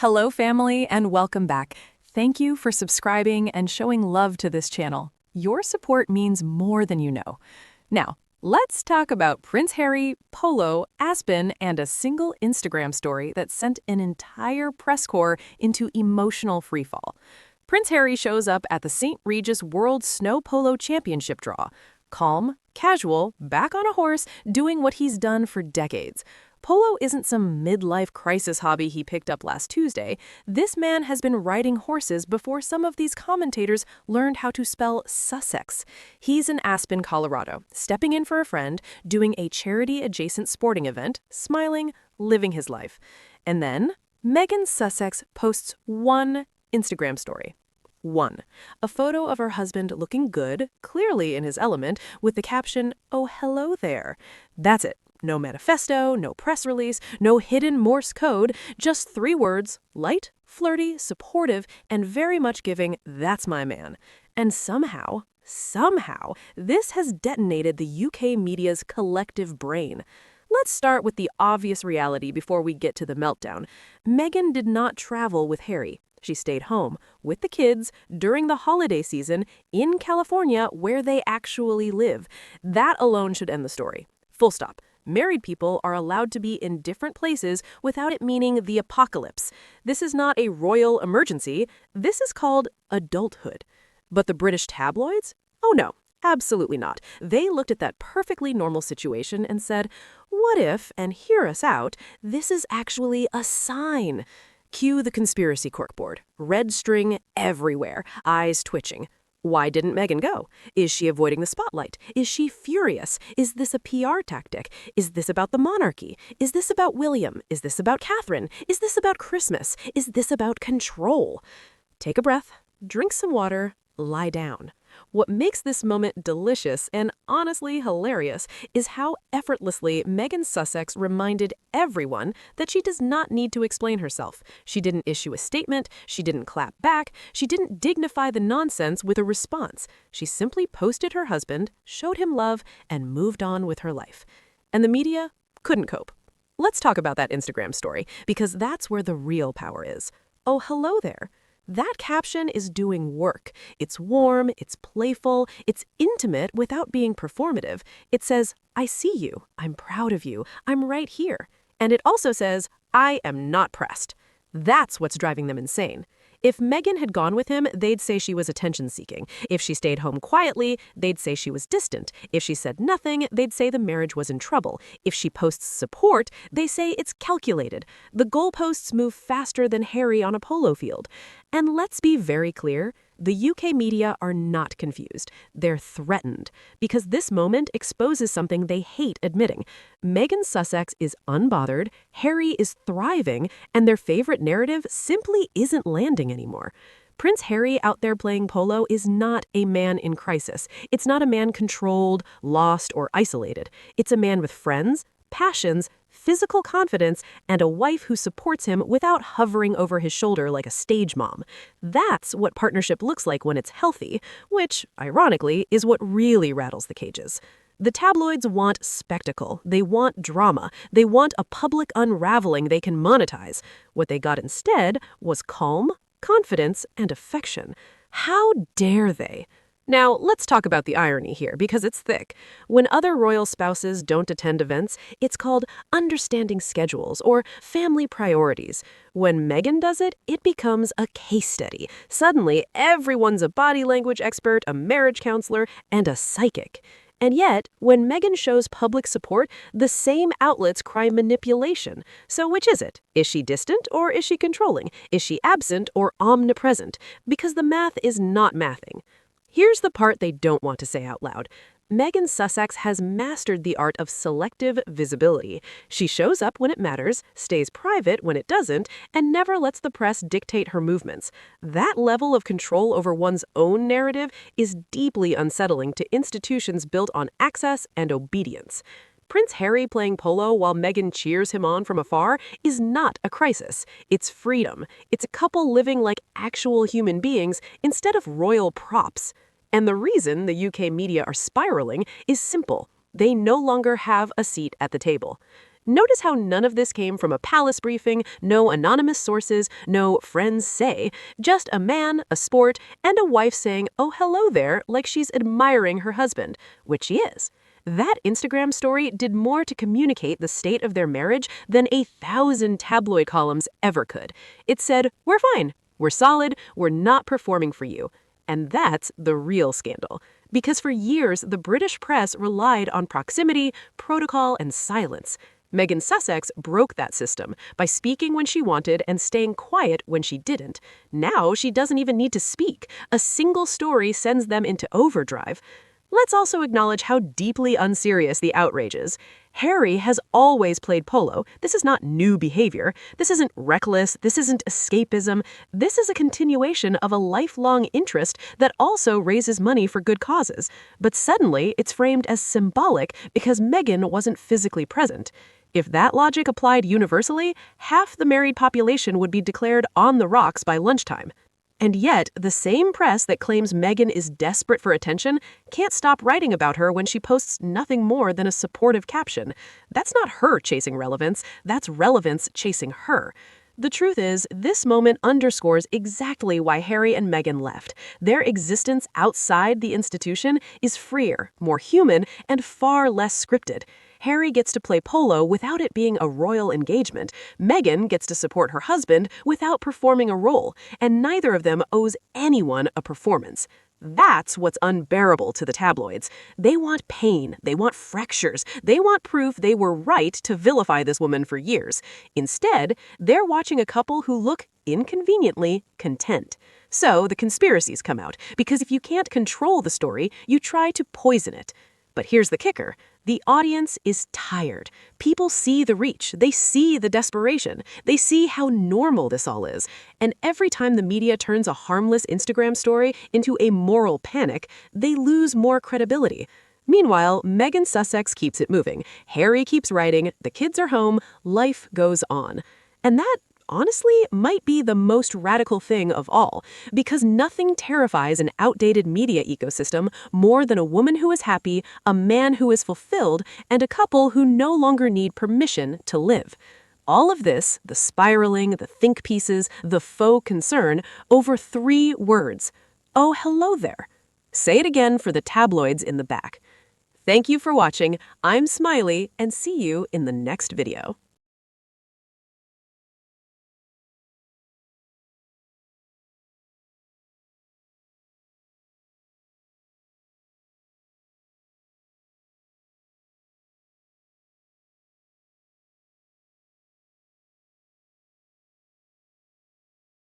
Hello, family, and welcome back. Thank you for subscribing and showing love to this channel. Your support means more than you know. Now, let's talk about Prince Harry, Polo, Aspen, and a single Instagram story that sent an entire press corps into emotional freefall. Prince Harry shows up at the St. Regis World Snow Polo Championship draw. Calm, casual, back on a horse, doing what he's done for decades. Polo isn't some midlife crisis hobby he picked up last Tuesday. This man has been riding horses before some of these commentators learned how to spell Sussex. He's in Aspen, Colorado, stepping in for a friend, doing a charity-adjacent sporting event, smiling, living his life. And then, Meghan Sussex posts one Instagram story. One, a photo of her husband looking good, clearly in his element, with the caption, "Oh, hello there." That's it. No manifesto, no press release, no hidden Morse code, just 3 words, light, flirty, supportive, and very much giving, "That's my man." And somehow, this has detonated the UK media's collective brain. Let's start with the obvious reality before we get to the meltdown. Meghan did not travel with Harry. She stayed home with the kids during the holiday season in California, where they actually live. That alone should end the story. Full stop. Married people are allowed to be in different places without it meaning the apocalypse. This is not a royal emergency. This is called adulthood. But the British tabloids? Oh no, absolutely not. They looked at that perfectly normal situation and said, what if, and hear us out, this is actually a sign? Cue the conspiracy corkboard. Red string everywhere, eyes twitching. Why didn't Meghan go? Is she avoiding the spotlight? Is she furious? Is this a PR tactic? Is this about the monarchy? Is this about William? Is this about Catherine? Is this about Christmas? Is this about control? Take a breath, drink some water, lie down. What makes this moment delicious and honestly hilarious is how effortlessly Meghan Sussex reminded everyone that she does not need to explain herself. She didn't issue a statement, she didn't clap back, she didn't dignify the nonsense with a response. She simply posted her husband, showed him love, and moved on with her life. And the media couldn't cope. Let's talk about that Instagram story, because that's where the real power is. Oh, hello there. That caption is doing work. It's warm, it's playful, it's intimate without being performative. It says, I see you, I'm proud of you, I'm right here. And it also says, I am not pressed. That's what's driving them insane. If Meghan had gone with him, they'd say she was attention-seeking. If she stayed home quietly, they'd say she was distant. If she said nothing, they'd say the marriage was in trouble. If she posts support, they say it's calculated. The goalposts move faster than Harry on a polo field. And let's be very clear, the UK media are not confused. They're threatened, because this moment exposes something they hate admitting. Meghan Sussex is unbothered, Harry is thriving, and their favorite narrative simply isn't landing anymore. Prince Harry out there playing polo is not a man in crisis. It's not a man controlled, lost, or isolated. It's a man with friends, passions, physical confidence, and a wife who supports him without hovering over his shoulder like a stage mom. That's what partnership looks like when it's healthy, which, ironically, is what really rattles the cages. The tabloids want spectacle. They want drama. They want a public unraveling they can monetize. What they got instead was calm, confidence, and affection. How dare they? Now, let's talk about the irony here, because it's thick. When other royal spouses don't attend events, it's called understanding schedules or family priorities. When Meghan does it, it becomes a case study. Suddenly, everyone's a body language expert, a marriage counselor, and a psychic. And yet, when Meghan shows public support, the same outlets cry manipulation. So which is it? Is she distant or is she controlling? Is she absent or omnipresent? Because the math is not mathing. Here's the part they don't want to say out loud. Meghan Sussex has mastered the art of selective visibility. She shows up when it matters, stays private when it doesn't, and never lets the press dictate her movements. That level of control over one's own narrative is deeply unsettling to institutions built on access and obedience. Prince Harry playing polo while Meghan cheers him on from afar is not a crisis. It's freedom. It's a couple living like actual human beings instead of royal props. And the reason the UK media are spiraling is simple. They no longer have a seat at the table. Notice how none of this came from a palace briefing, no anonymous sources, no friends say, just a man, a sport, and a wife saying, "Oh, hello there," like she's admiring her husband, which she is. That Instagram story did more to communicate the state of their marriage than 1,000 tabloid columns ever could. It said, "We're fine, we're solid, we're not performing for you." And that's the real scandal. Because for years, the British press relied on proximity, protocol, and silence. Meghan Sussex broke that system by speaking when she wanted and staying quiet when she didn't. Now she doesn't even need to speak. A single story sends them into overdrive. Let's also acknowledge how deeply unserious the outrage is. Harry has always played polo. This is not new behavior. This isn't reckless. This isn't escapism. This is a continuation of a lifelong interest that also raises money for good causes. But suddenly, it's framed as symbolic because Meghan wasn't physically present. If that logic applied universally, half the married population would be declared on the rocks by lunchtime. And yet, the same press that claims Meghan is desperate for attention can't stop writing about her when she posts nothing more than a supportive caption. That's not her chasing relevance, that's relevance chasing her. The truth is, this moment underscores exactly why Harry and Meghan left. Their existence outside the institution is freer, more human, and far less scripted. Harry gets to play polo without it being a royal engagement. Meghan gets to support her husband without performing a role, and neither of them owes anyone a performance. That's what's unbearable to the tabloids. They want pain, they want fractures, they want proof they were right to vilify this woman for years. Instead, they're watching a couple who look inconveniently content. So the conspiracies come out, because if you can't control the story, you try to poison it. But here's the kicker. The audience is tired. People see the reach. They see the desperation. They see how normal this all is. And every time the media turns a harmless Instagram story into a moral panic, they lose more credibility. Meanwhile, Meghan Sussex keeps it moving. Harry keeps writing. The kids are home. Life goes on. And that, honestly, might be the most radical thing of all, because nothing terrifies an outdated media ecosystem more than a woman who is happy, a man who is fulfilled, and a couple who no longer need permission to live. All of this, the spiraling, the think pieces, the faux concern, over 3 words. Oh, hello there. Say it again for the tabloids in the back. Thank you for watching. I'm Smiley, and see you in the next video.